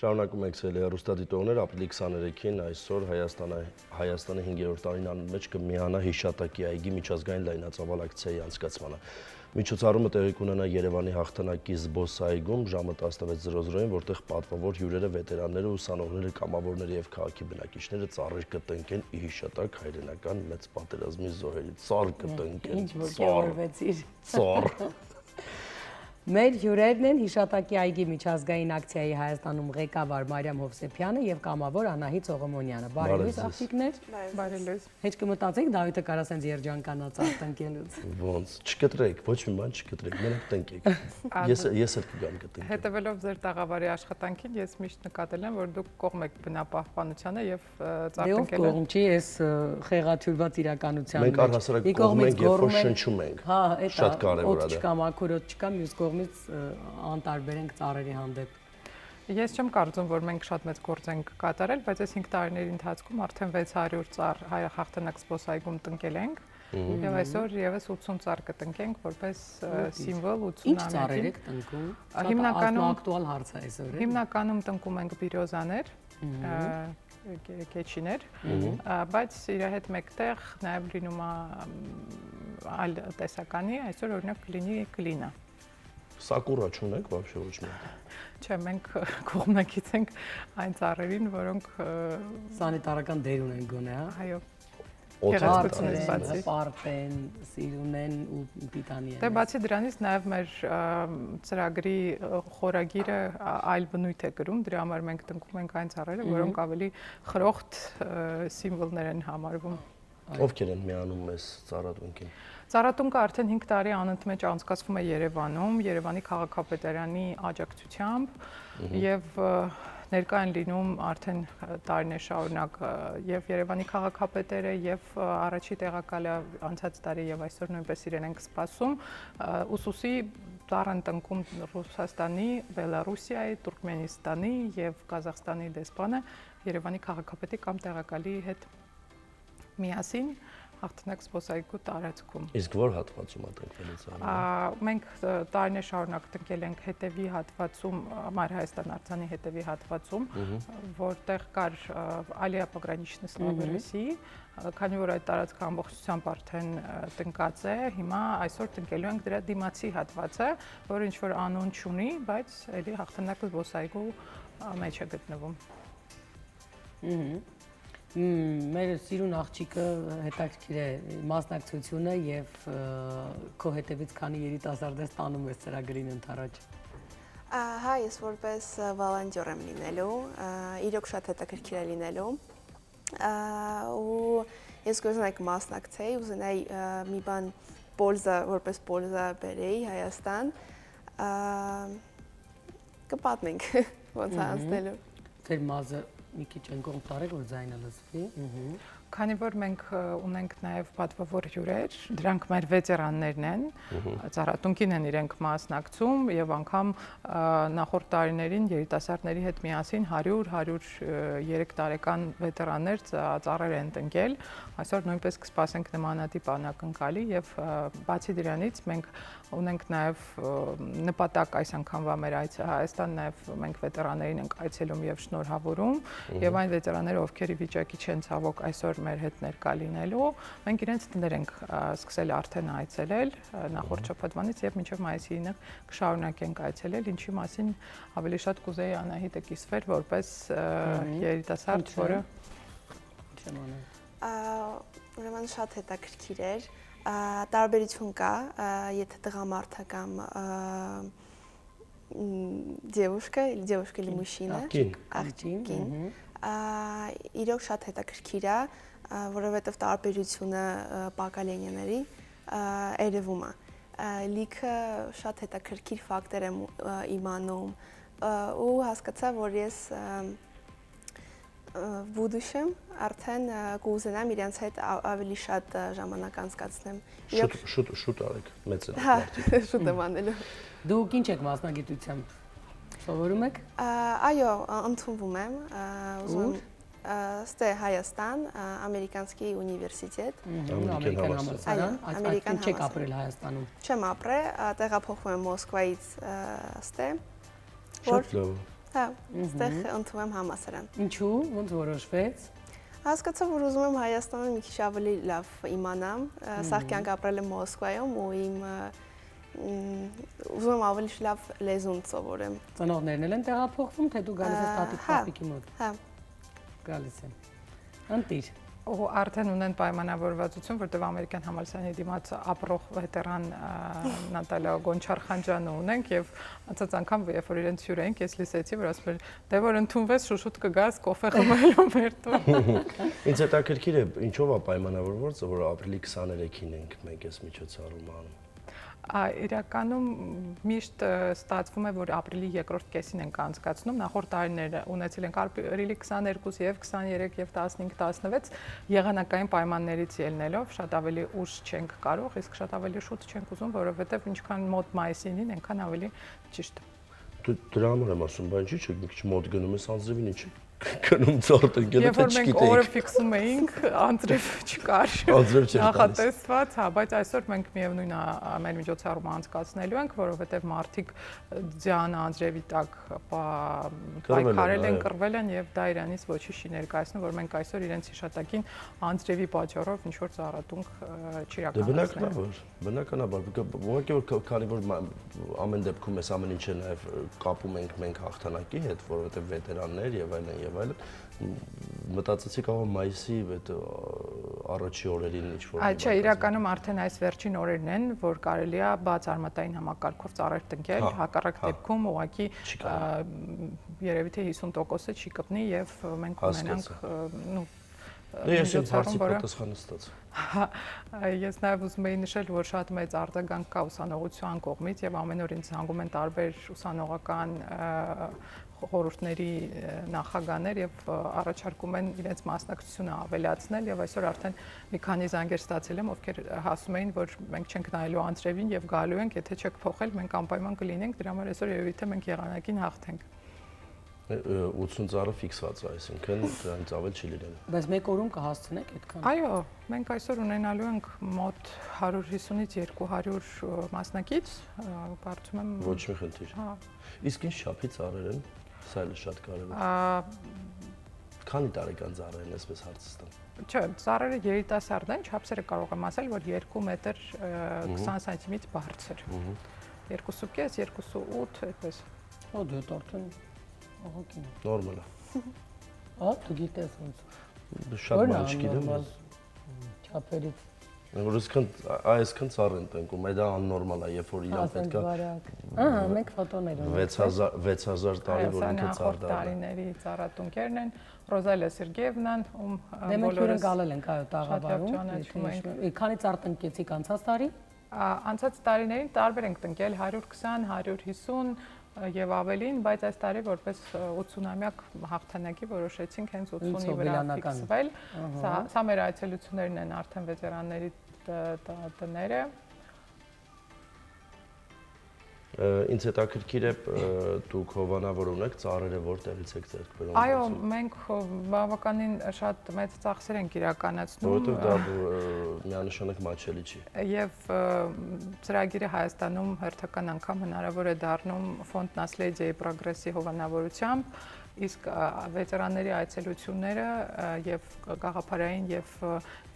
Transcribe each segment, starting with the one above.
Շարունակում ենք սիրելի հեռուստադիտողներ, ապրիլի 23-ին այսօր Հայաստանի 5-րդ տարին մեջ կմիանա հիշատակի այգի միջազգային լայնածավալ ակցիայի անցկացմանը։ Միջոցառումը տեղի կունենա Երևանի հաղթանակի զբոսայգում ժամը 16:00-ին, որտեղ պատվավոր հյուրերը, վետերանները, ուսանողները, կամավորները եւ քաղաքի բնակիչները ծառեր կտնկեն ի հիշատակ հայրենական մեծ պատերազմի զոհերի։ Ծառ կտնկեն, ծառ։ Մեր հյուրերն են հիշատակի այգի միջազգային ակցիայի Հայաստանում ղեկավար Մարիամ Հովսեփյանը եւ կամավոր Անահիտ Սողոմոնյանը։ Բարելույս աղջիկներ։ Բարելույս։ Հեչ կմտածեք Դավիթը կարա սենց երջանկանաց տնկելուց։ Ոնց, չկտրեք, ոչ մի բան չկտրեք, մենակ տնկեք։ Ես էլ կգամ կտնկեմ։ Հետևելով ձեր տաղավարի աշխատանքին, ես միշտ նկատել եմ, որ դուք կողմ եք բնապահպանությանը եւ ծառտնկել եք։ Կողմ չի, այս խեղաթյուրված իրականության մեջ։ Մենք առհասարակ կողմ ենք, երբ որ շնչում ենք։ Հա, շատ կարևոր է դա։ Չկա մաքուրոտ չկա, մյուս կողմից անտարբեր ենք ծառերի հանդեպ։ Ես չեմ կարծում, որ մենք շատ մեծ գործ ենք կատարել, բայց այս 5 տարիների ընթացքում արդեն 600 ծառ հաղթանակ զբոսայգում տնկել ենք եւ այսօր եւս 80 ծառ կտնկենք որպես սիմվոլ 80-ամյակին։ Ինչ ծառեր եք տնկում։ Հիմնականում ակտուալ հարց է այսօր։ Հիմնականում տնկում ենք բիրոզաներ, կեչիներ, բայց իր հետ մեկտեղ նաեւ լինում է այլ տեսականի, այսօր օրինակ կլինի կլինա։ Սակուրա չունեք вообще ոչ մի։ Չէ, մենք կողմնակից ենք այն ծառերին, որոնք սանիտարական դեր ունեն գոնե, հա։ Այո։ Գեղեցկությունից բացի պարպեն, սիրունեն ու պիտանի են։ Դե բացի դրանից նաև մեր ծրագրի խորագիրը այլ բնույթ է կրում, դրա համար մենք տնկում ենք այն ծառերը, որոնք ավելի խրոխտ սիմվոլներ են համարվում։ Ովքեր են միանում այս ծառատունքին։ Ծառատունքը արդեն 5 տարի անընդմեջ անցկացվում է Երևանում, Երևանի քաղաքապետարանի աջակցությամբ եւ ներկա են լինում արդեն տարիներ շարունակ եւ Երևանի քաղաքապետերը եւ առաջի տեղակալը անցած տարի եւ այսօր նույնպես իրեն ենք սպասում ուսուսի ծառ են տնկում Ռուսաստանի, Բելարուսիայի, Թուրքմենստանի եւ Կազախստանի դեսպանը Երևանի քաղաքապետի կամ տեղակալի հետ միասին հաղթանակ զբոսայգու տարածքում։ Իսկ որ հատվածում է տնկվել ծառը։ Մենք տարիներ շարունակ տնկել ենք հետևի հատվածում, Մայր Հայաստան արձանի հետևի հատվածում, որտեղ կար Ալիա Պոգրանիչնի Սլավերեսի, քանի որ այդ տարածքը ամբողջությամբ արդեն տնկած է, հիմա այսօր տնկելու ենք դրա դիմացի հատվածը, որը ինչ որ անուն չունի, բայց էլի հաղթանակ զբոսայգու մեջ է գտնվում։ Մեր սիրուն աղջիկը հետաքրքիր է մասնակցությունը եւ քո հետևից քանի երիտասարդ ես տանում ես ծրագրին ընթառաջ։ Հա, ես որպես վոլոնտյոր եմ լինելու, իրոք շատ հետաքրքիր է լինելու։ Ու ես կուզենայի մասնակցեի, ուզենայի մի բան որպես պոլզա բերեի Հայաստան։ Կպատմենք ոնց է անցնելու։ Ձեր մազը մի քիչ ընկող տարեք, որ ձայնը լսվի։ Քանի որ մենք ունենք նաև պատվավոր հյուրեր, դրանք մեր վետերաններն են, ծառատունքին են իրենք մասնակցում եւ անգամ նախորդ տարիներին երիտասարդների հետ միասին 100-103 տարեկան վետերաններ ծառեր են տնկել։ Այսօր նույնպես կսպասենք նմանատիպ անակնկալի եւ բացի դրանից մենք ունենք նաև նպատակ այս անգամվա մեր այցը Հայաստան նաև մենք վետերաններին ենք այցելում եւ շնորհավորում եւ այն վետերանները ովքեր ի վիճակի չեն ցավոք այսօր մեր հետ ներկա լինելու մենք իրենց տներ ենք սկսել արդեն այցելել նախորդ շաբաթվանից եւ մինչեւ մայիսի 9-ը կշարունակենք այցելել ինչի մասին ավելի շատ կուզեի Անահիտը կիսվեր որպես երիտասարդ որը ուրեմն շատ հետաքրքիր էր տարբերություն կա, եթե տղամարդը կամ девушка или мужчина, աղջիկին, իրոք շատ հետաքրքիր է, որովհետև տարբերությունը պակալենիաների երևում է, լիքը շատ հետաքրքիր ֆակտոր եմ իմանում ու հասկացա, որ ես Будущем արդեն կուզենամ իրենց հետ ավելի շատ ժամանակ անցկացնեմ։ Շուտ արեք, մեծ է։ Հա, շուտ եմ անելու։ Դուք ինչ եք մասնագիտությամբ։ Սովորում եք։ Այո, ընդունվում եմ, ուզում ստե Հայաստան, Ամերիկանский университет։ Ամերիկան համալսարան, այդքան չեք ապրել Հայաստանում։ Չեմ ապրել, տեղափոխվում եմ Մոսկվայից ստե։ Շատ լավ։ Հա, այստեղ ընդունում եմ համալսարան։ Ինչու, ոնց որոշվեց։ Հասկացա, որ ուզում եմ Հայաստանը մի քիչ ավելի լավ իմանամ։ Սաղ կյանք ապրել եմ Մոսկվայում ու ուզում եմ ավելի լավ լեզուն սովորեմ։ Ծնողներն են տեղափոխվում, թե դու գալիս ես տատիկ պապիկի մոտ։ Հա։ Գալիս եմ։ Ընտիր։ Ու արդեն ունեն պայմանավորվածություն, որտեղ ամերիկյան համալսարանի դիմաց ապրող վետերան Նատալիա Գոնչարխանջյանը ունենք եւ անցած անգամ երբ որ իրենց հյուր էինք, ես լսեցի, որ ասում էր, դե որ ընդունվես, շուշուտ կգաս կոֆե խմելու մեր տուն։ Ինձ հետաքրքիր է, ինչով է պայմանավորված, որ ապրիլի 23-ին ենք մենք այս միջոցառումը անում։ Իրականում միշտ ստացվում է, որ ապրիլի երկրորդ կեսին ենք անցկացնում, նախորդ տարիներ ունեցել ենք ապրիլի 22 եւ 23 եւ 15-16 եղանակային պայմաններից ելնելով շատ ավելի ուշ չենք կարող, իսկ շատ ավելի շուտ չենք ուզում, որովհետեւ ինչքան մոտ մայիսին, այնքան ավելի ճիշտ։ Դու դրա համար եմ ասում, բայց ինչի՞ մի քիչ մոտ գնում ես անձրևին, ինչի՞ գնում ծորտ ընկել, Երբ որ մենք օրը ֆիքսում էինք, անձրև չկար։ Անձրև չէր Նախատեսված, հա, բայց այսօր մենք միևնույն մեր միջոցառումը անցկացնելու ենք, որովհետև մարդիկ ձյան անձրևի տակ պայքարել են, կռվել են եւ դա իրանից ոչինչ չի ներկայացնում, որ մենք այսօր իրենց հիշատակին անձրևի պատճառով ինչ որ ծառատունք չիրականացնենք։ Բնականաբար, ուղղակի որ քանի որ ամեն դեպքում այս ամեն ինչը նաեւ կապում ենք մենք հաղթանակի հետ, որովհետեւ վետերաններ եւ այլն մտածեցի կարող մայիսի այդ առաջի օրերին ինչ-որ։ Չէ, իրականում արդեն այս վերջին օրերն են, որ կարելի է բաց արմատային համակարգով ծառեր տնկել, հակառակ դեպքում ուղղակի երևի թե 50%-ը չի կպնի եւ մենք ունենանք Ես իմ հարցի պատասխանը ստացա։ Ես նաև ուզում եի նշել, որ շատ մեծ արձագանք կա ուսանողության կողմից եւ ամեն օր ինձ հանգում են տարբեր ուսանողական խորհուրդների նախագահներ եւ առաջարկում են իրենց մասնակցությունը ավելացնել եւ այսօր արդեն մի քանի զանգեր ստացել եմ, ովքեր հասում էին, որ մենք չենք նայելու անձրևին եւ գալու ենք, եթե չեք փոխել, մենք անպայման կլինենք, դրա համար այսօր երևի թե մենք եղանակին հաղթենք։ 80 ծառը ֆիքսված է, այսինքն դրանից ավել չի լինելու։ Բայց մեկ օրում կհասցնեք այդքան։ Այո, մենք այսօր ունենալու ենք մոտ 150-ից 200 մասնակից, կարծում եմ։ Ոչ մի խնդիր։ Հա։ Իսկ ինչ չափի ծառեր են։ Սա էլ շատ կարևոր է։ Քանի տարեկան ծառեր են, այսպես հարցը տամ։ Չէ, ծառերը երիտասարդ են, չափսերը կարող եմ ասել, որ 2 մետր 20 սանտիմետր բարձր։ 2.5, 2.8 այդպես։ Օ, դու արդեն ահագին։ Նորմալ է։ Դու գիտես ոնց։ Շատ բան չգիտեմ։ Չափերից։ Որ այսքան ծառ են տնկում, դա աննորմալ է, երբ որ իրան պետք է։ Ահա, մեկ ֆոտոներ ունենք։ 6000 տարի որ ինքը ծառ դառնա։ Տարիների ծառատունկերն են, Ռոզալիա Սերգեևնան, ում բոլորս գալել ենք այո տաղավարում։ Քանի ծառ տնկեցիք անցած տարի։ Անցած տարիներին տարբեր ենք տնկել 120, 150 եւ ավելին, բայց այս տարի որպես 80-ամյակ հաղթանակի որոշեցինք հենց 80-ի վրա ֆիքսվել։ Սա մեր այցելություններն են արդեն վետերանների տները։ Ինձ հետաքրքիր է դուք հովանավոր ունեք, ծառերը որտեղից եք ձեռք բերում։ Այո, մենք բավականին շատ մեծ ծախսեր ենք իրականացնում։ Որովհետև դա միանշանակ մատչելի չի։ Եվ ծրագիրը Հայաստանում հերթական անգամ հնարավոր է դառնում ֆոնդ Naslediya Progress-ի հովանավորությամբ, իսկ վետերանների այցելությունները եւ գաղափարային եւ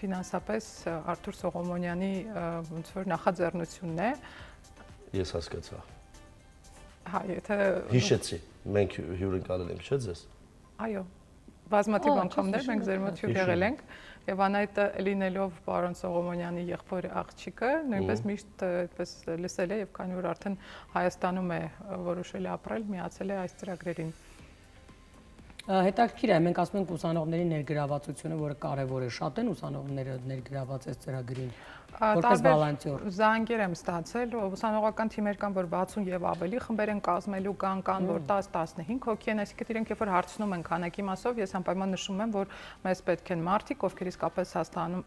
ֆինանսապես Արթուր Սողոմոնյանի ոնց որ նախաձեռնությունն է։ Ես հասկացա։ Հա, եթե հիշեցի, մենք հյուրընկալել ենք, չէ՞ ձեզ։ Այո, բազմաթիվ անգամներ մենք ձեր մոտ հյուր եղել ենք եւ անայտը լինելով պարոն Սողոմոնյանի եղբոր աղջիկը, նույնպես միշտ այդպես լսել է եւ քանի որ արդեն Հայաստանում է որոշել ապրել, միացել է այս ծրագրերին։ Հետաքրքիր է, մենք ասում ենք ուսանողների ներգրավվածությունը, որը կարևոր է, շատ են ուսանողները ներգրաված այս ծրագրին։ Որպես վոլանտյոր զանգեր եմ ստացել, ուսանողական թիմեր կան, որ 60 եւ ավելի խմբեր են կազմելու կան, որ 10-15 հոգի են, այսինքն իրենք երբ որ հարցնում են քանակի մասով, ես անպայման նշում եմ, որ մեզ պետք են մարդիկ, ովքեր իսկապես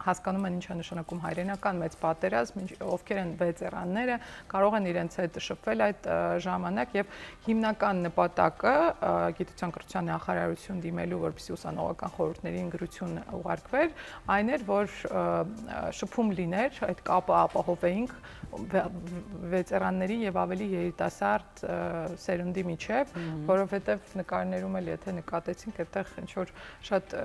հասկանում են ինչ է նշանակում հայրենական մեծ պատերազմ, ովքեր են վետերանները, կարող են իրենց հետ շփվել այդ ժամանակ եւ հիմնական նպատակը գիտության կրթության նախարարության հայտարարություն դիմելու, որպեսզի ուսանողական խորհուրդներին գրություն ուղարկվեր, այն էր, որ շփում լիներ, այդ կապը ապահովեինք վետերանների եւ ավելի երիտասարդ սերունդի միջև, որովհետեւ նկարներում էլ եթե նկատեցինք, այդտեղ ինչ որ շատ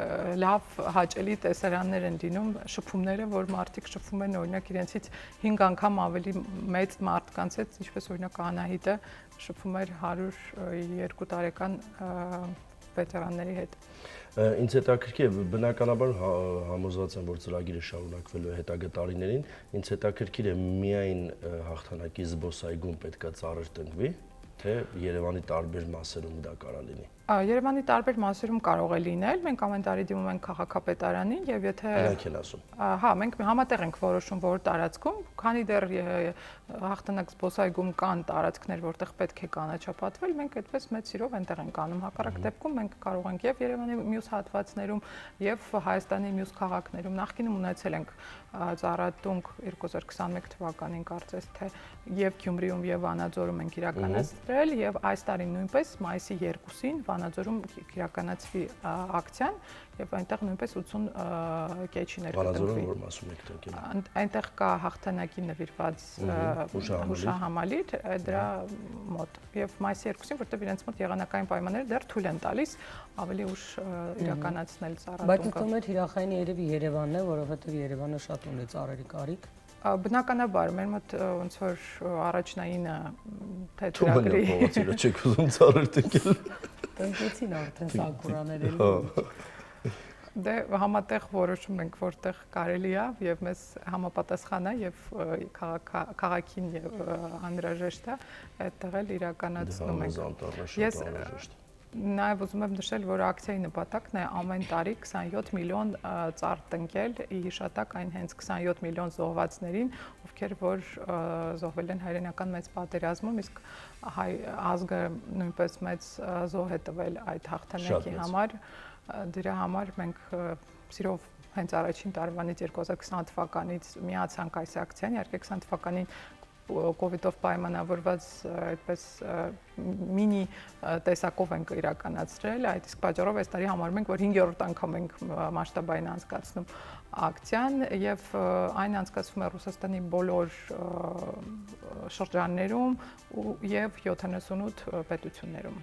լավ հաճելի տեսարաններ են լինում, շփումները, որ մարդիկ շփվում են օրինակ իրենցից 5 անգամ ավելի մեծ մարդկանց հետ, ինչպես օրինակ Անահիտը շփվում էր 102 տարեկան վետերանների հետ։ Ինձ հետաքրքիր է, բնականաբար համոզված եմ, որ ծրագիրը շարունակվելու է հետագա տարիներին, ինձ հետաքրքիր է միայն հաղթանակի զբոսայգում պետքա ծառեր տնկվի, թե Երևանի տարբեր մասերում դա կարա լինի։ Երևանի տարբեր մասերում կարող է լինել, մենք ամեն տարի դիմում ենք քաղաքապետարանին եւ եթե Նրանք են ասում։ Հա, մենք համատեղ ենք որոշում որ տարածքում, քանի դեռ հաղթանակ զբոսայգում կան տարածքներ, որտեղ պետք է կանաչապատվել, մենք այդպես մեծ սիրով այնտեղ ենք անում։ Հակառակ դեպքում մենք կարող ենք եւ Երևանի մյուս հատվածներում եւ Հայաստանի մյուս քաղաքներում նախկինում ունեցել ենք ծառատունք 2021 թվականին կարծես թե եւ Գյումրիում եւ Վանաձորում ենք իրականացրել եւ այս տարի նույնպես մայիսի 2-ին Վանաձորում իրականացվի ակցիան եւ այնտեղ նույնպես 80 կեչիներ կտնկվի։ Վանաձորում որ մասում եք տնկել։ Այնտեղ կա հաղթանակի նվիրված հուշահամալիր դրա մոտ եւ մայիսի 2-ին, որտեղ իրենց մոտ եղանակային պայմանները դեռ թույլ են տալիս ավելի ուշ իրականացնել ծառատունքը։ Բայց ինձ թվում է Թիրախային երևի Երևանն է, որովհետեւ Երևանը շատ ունի ծառերի կարիք։ Բնականաբար մեր մոտ ոնց որ առաջնայինը թե ծրագրի փողոցը չեք ուզում ծառեր տնկել։ Տնկեցին արդեն սակուրաները։ Դե համատեղ որոշում ենք որտեղ կարելի է եւ մեզ համապատասխան է եւ քաղաքին եւ անհրաժեշտ է այդտեղ էլ իրականացնում ենք։ Ես Նաև ուզում եմ նշել, որ ակցիայի նպատակն է ամեն տարի 27 միլիոն ծառ տնկել ի հիշատակ այն հենց 27 միլիոն զոհվածներին, ովքեր որ զոհվել են հայրենական մեծ պատերազմում, իսկ հայ ազգը նույնպես մեծ զոհ է տվել այդ հաղթանակի համար։ Դրա համար մենք սիրով հենց առաջին տարվանից 2020 թվականից միացանք այս ակցիան, իհարկե 20 թվականին COVID-ով պայմանավորված այդպես մինի տեսակով ենք իրականացրել, այդ իսկ պատճառով այս տարի համարում ենք, որ 5-րդ անգամ ենք մասշտաբային անցկացնում ակցիան եւ այն անցկացվում է Ռուսաստանի բոլոր շրջաններում եւ 78 պետություններում։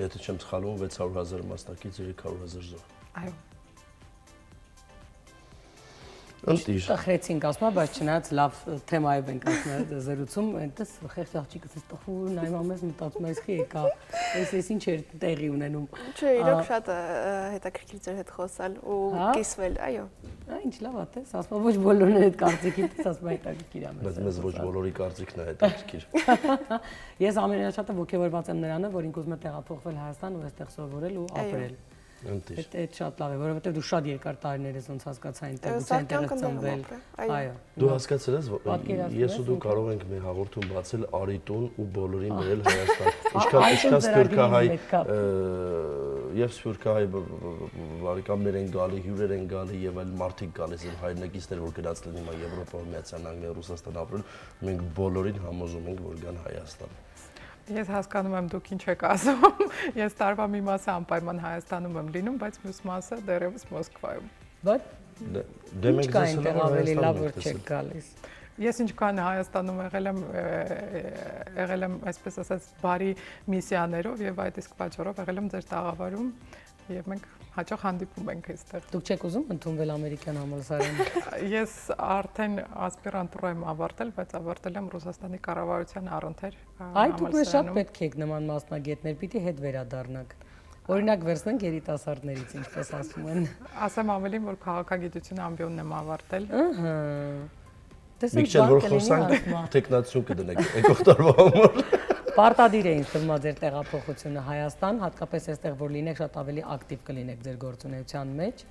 Եթե չեմ սխալվում 600,000 մասնակից 300,000 զոհ։ Այո։ Տխրեցինք ասում, բայց չնայած լավ թեմայով ենք ասում զրուցում, այնտես խեղճ աղջիկս էս տխուր նայում ես մտածում ես խի եկա, էս ինչ էր տեղի ունենում։ Չէ, իրոք շատ հետաքրքիր ձեր հետ խոսալ ու կիսվել, այո։ Ինչ լավ է, տես, ասում ոչ բոլորն են այդ կարծիքին, տես ասում հետաքրքիր է։ Բայց մեզ ոչ բոլորի կարծիքն է հետաքրքիր։ Ես ամենաշատը ոգևորված եմ նրանը, որ ինքս ուզում եմ տեղափոխվել Հայաստան ու այստեղ սովորել ու ապրել։ Այդ շատ լավ է, որովհետև դու շատ երկար տարիներ ես ոնց հասկացա այնտեղ ծնվել։ Այո։ Դու հասկացել ես, ես ու դու կարող ենք մեր հաղորդում բացել Արիտուն ու բոլորին բերել Հայաստան։ Ինչքան սփյուռքահայ եւ սփյուռքահայ բարեկամներ են գալի, հյուրեր են գալի եւ այլ մարդիկ գալիս են հայրենակիցներ, որ գնաց լինի հիմա Եվրոպա, Միացյալ Նահանգներ, Ռուսաստան ապրել, մենք բոլորին համոզում ենք, որ գան Հայաստան։ Ես հասկանում եմ դուք ինչ եք ասում։ Ես տարվա մի մասը անպայման Հայաստանում եմ լինում, բայց մյուս մասը դեռևս Մոսկվայում։ Բայց դե մենք այնտեղ ավելի լավ որ չեք գալիս։ Ես ինչքան Հայաստանում եղել եմ, այսպես ասած, բարի միսիաներով եւ այդ իսկ պատճառով եղել եմ ձեր տաղավարում եւ մենք հաճախ հանդիպում ենք այստեղ։ Դուք չեք ուզում ընդունվել ամերիկյան համալսարան։ Ես արդեն ասպիրանտուրա եմ ավարտել, բայց ավարտել եմ Ռուսաստանի կառավարության առընթեր համալսարանում։ Այ դուք մեզ շատ պետք եք նման մասնագետներ, պիտի հետ վերադառնաք։ Օրինակ վերցնենք երիտասարդներից, ինչպես ասում են։ Ասեմ ավելին, որ քաղաքագիտություն ամբիոնն եմ ավարտել։ Ահա։ Միքչել որ խոսանք տեխնացիոն կդնենք եկող տարվա համար։ Պարտադիր է ինձ թվում ձեր տեղափոխությունը Հայաստան, հատկապես այստեղ որ լինեք շատ ավելի ակտիվ կլինեք ձեր գործունեության մեջ,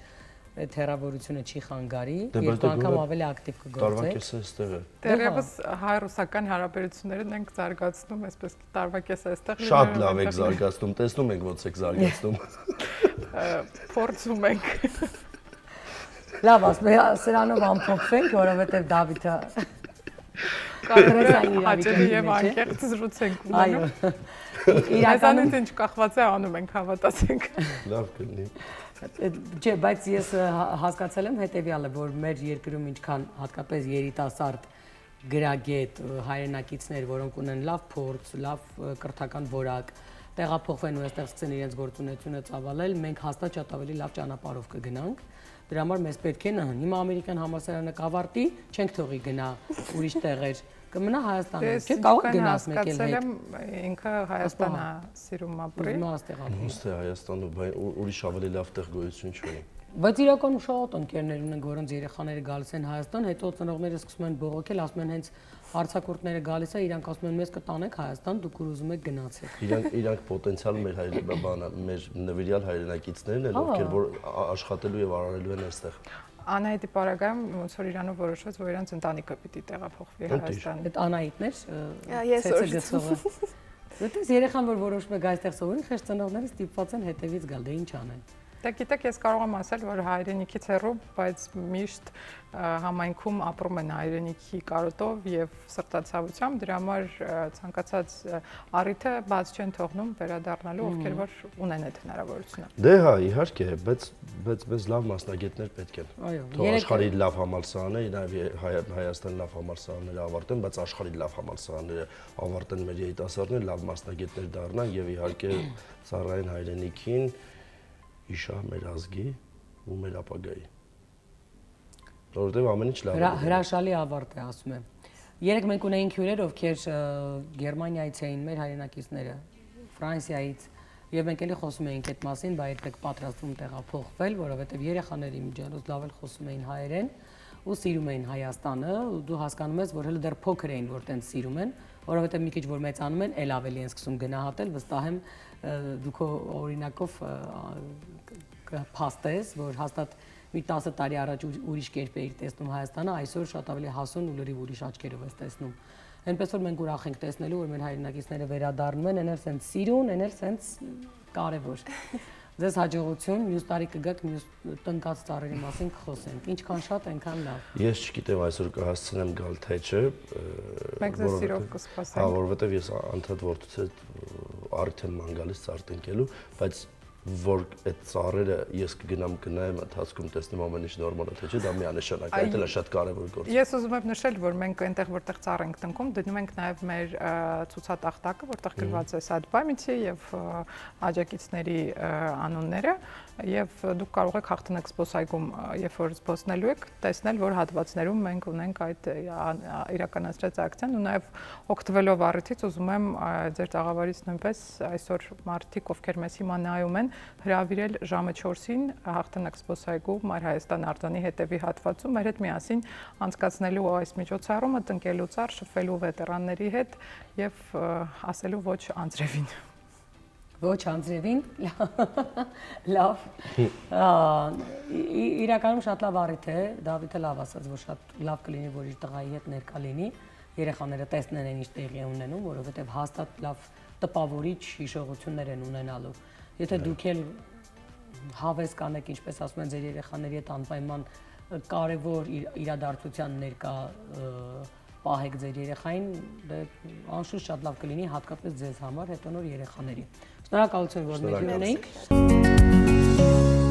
այդ հեռավորությունը չի խանգարի, երկու անգամ ավելի ակտիվ կգործեք։ Տարվա կեսը այստեղ է։ Դեռևս հայ-ռուսական հարաբերություններն ենք զարգացնում, այսպես տարվա կեսը այստեղ լինում։ Շատ լավ եք զարգացնում, տեսնում ենք ոնց եք զարգացնում։ Փորձում ենք։ Լավ, ասում սրանով ամփոփվենք, որովհետև Դավիթը հաճելի եւ անկեղծ զրուցենք ունենում։ Այո։ Իրականում ինչ կախված է անում ենք, հավատացենք։ Լավ կլինի։ Չէ, բայց ես հասկացել եմ հետեւյալը, որ մեր երկրում ինչքան հատկապես երիտասարդ գրագետ հայրենակիցներ, որոնք ունեն լավ փորձ, լավ կրթական որակ, տեղափոխվեն ու այստեղ սկսեն իրենց գործունեությունը ծավալել, մենք հաստատ շատ ավելի լավ ճանապարհով կգնանք։ Դրա համար մեզ պետք է հիմա ամերիկյան համալսարանը կավարտի, չենք թողի գնա ուրիշ տեղեր, կմնա Հայաստանում, չէ՞, կարող գնաս մեկ էլ հետ։ Ինքը Հայաստանը սիրում ապրի։ Ոնց է Հայաստանը ուրիշ ավելի լավ տեղ գոյություն չունի։ Բայց իրականում շատ ընկերներ ունենք, որոնց երեխաները գալիս են Հայաստան, հետո ծնողները սկսում են բողոքել, ասում են հենց արձակուրդները գալիս է, իրանք ասում են մեզ կտանեք Հայաստան, դուք ուզում եք գնացեք։ Իրանք պոտենցիալ մեր նվիրյալ հայրենակիցներն են, ովքեր որ աշխատելու եւ արարելու են այստեղ։ Անահիտի պարագայում ոնց որ Իրանը որոշեց, որ իրանց ընտանիքը պիտի տեղափոխվի Հայաստան։ Այդ Անահիտն էր։ Ես գծողը։ Դες երեխան որ որոշում է գա այստեղ սովորի, խեղճ ծնողները ստիպված են հետևից գալ, դե ինչ անեն։ Դե գիտեք, ես կարող եմ ասել, որ հայրենիքից հեռու, բայց միշտ համայնքում ապրում են հայրենիքի կարոտով եւ սրտացավությամբ, դրա համար ցանկացած առիթը բաց չեն թողնում վերադառնալու, ովքեր որ ունեն այդ հնարավորությունը։ Դե հա, իհարկե, բայց մեզ լավ մասնագետներ պետք են։ Այո, Թող աշխարհի լավ համալսարանները, նաեւ Հայաստանի լավ համալսարանները ավարտեն, բայց աշխարհի լավ համալսարանները ավարտեն մեր երիտասարդները, լավ մասնագետներ դառնան եւ իհարկե ծառայեն հայրենիքին, իշա մեր ազգի ու մեր ապագայի։ Որովհետև ամեն ինչ լավ է։ Հրաշալի ավարտ է, ասում եմ։ Երեք մենք ունեինք հյուրեր, ովքեր Գերմանիայից էին, մեր հայրենակիցները, Ֆրանսիայից, եւ մենք էլի խոսում էինք այդ մասին, բայց այդտեղ պատրաստվում տեղափոխվել, որովհետեւ երեխաների միջանոց լավ էլ խոսում էին հայերեն ու սիրում էին Հայաստանը, ու դու հասկանում ես, որ հենց դեռ փոքր էին, որ տենց սիրում են, որովհետեւ մի քիչ որ մեծանում են, ել ավելի են սկսում գնահատել, վստահ եմ դու քո օրինակով կփաստես, որ հաստատ մի 10 տարի առաջ ուրիշ կերպ էիր տեսնում Հայաստանը, այսօր շատ ավելի հասուն ու լրիվ ուրիշ աչքերով ես տեսնում։ Այնպես որ մենք ուրախ ենք տեսնելու, որ մեր հայրենակիցները վերադառնում են, էնել սենց սիրուն, էնել սենց կարևոր։ Ձեզ հաջողություն, մյուս տարի կգաք, մյուս տնկած ծառերի մասին կխոսենք։ Ինչքան շատ, այնքան լավ։ Ես չգիտեմ այսօր կհասցնեմ գալ թե չէ։ Մենք ձեզ սիրով կսպասենք։ Հա, որովհետև ես անդադ որդուց հետ առիթ եմ ման գալիս ծառ տնկելու, բայց որ այդ ծառերը ես կգնամ կնայեմ ընթացքում տեսնեմ ամեն ինչ նորմալ է թե չէ, դա միանշանակ է, դա շատ կարևոր գործ է։ Ես ուզում եմ նշել, որ մենք այնտեղ որտեղ ծառ ենք տնկում, դնում ենք նաև մեր ցուցատախտակը, որտեղ գրված է Sad Pamity եւ աջակիցների անունները, եւ դուք կարող եք հաղթանակ զբոսայգում, երբ որ զբոսնելու եք, տեսնել, որ հատվածներում մենք ունենք այդ իրականացրած ակցիան ու նաև օգտվելով առիթից ուզում եմ ձեր տաղավարից նույնպես այսօր մարդիկ, ովքեր մեզ հիմա նայում են, հրավիրել ժամը 4-ին հաղթանակ զբոսայգու Մայր Հայաստան արձանի հետևի հատվածում մեր հետ միասին անցկացնելու այս միջոցառումը, տնկելու ծառ, շփվելու վետերանների հետ եւ ասելու ոչ անձրևին։ Ոչ անձրևին, լավ, իրականում շատ լավ առիթ է, Դավիթը լավ ասաց, որ շատ լավ կլինի, որ իր տղայի հետ ներկա լինի, երեխաները տեսնեն են ինչ տեղի է ունենում, որովհետև հաստատ լավ տպավորիչ հիշողություններ են ունենալու, եթե դուք էլ հավես կանեք, ինչպես ասում են ձեր երեխաների հետ անպայման կարևոր իրադարձության ներկա պահեք ձեր երեխային, անշուշտ շատ լավ կլինի, հատկապես ձեզ համար, հետո նոր երեխաների։ Շնորհակալություն, որ մեր հյուրն էիք։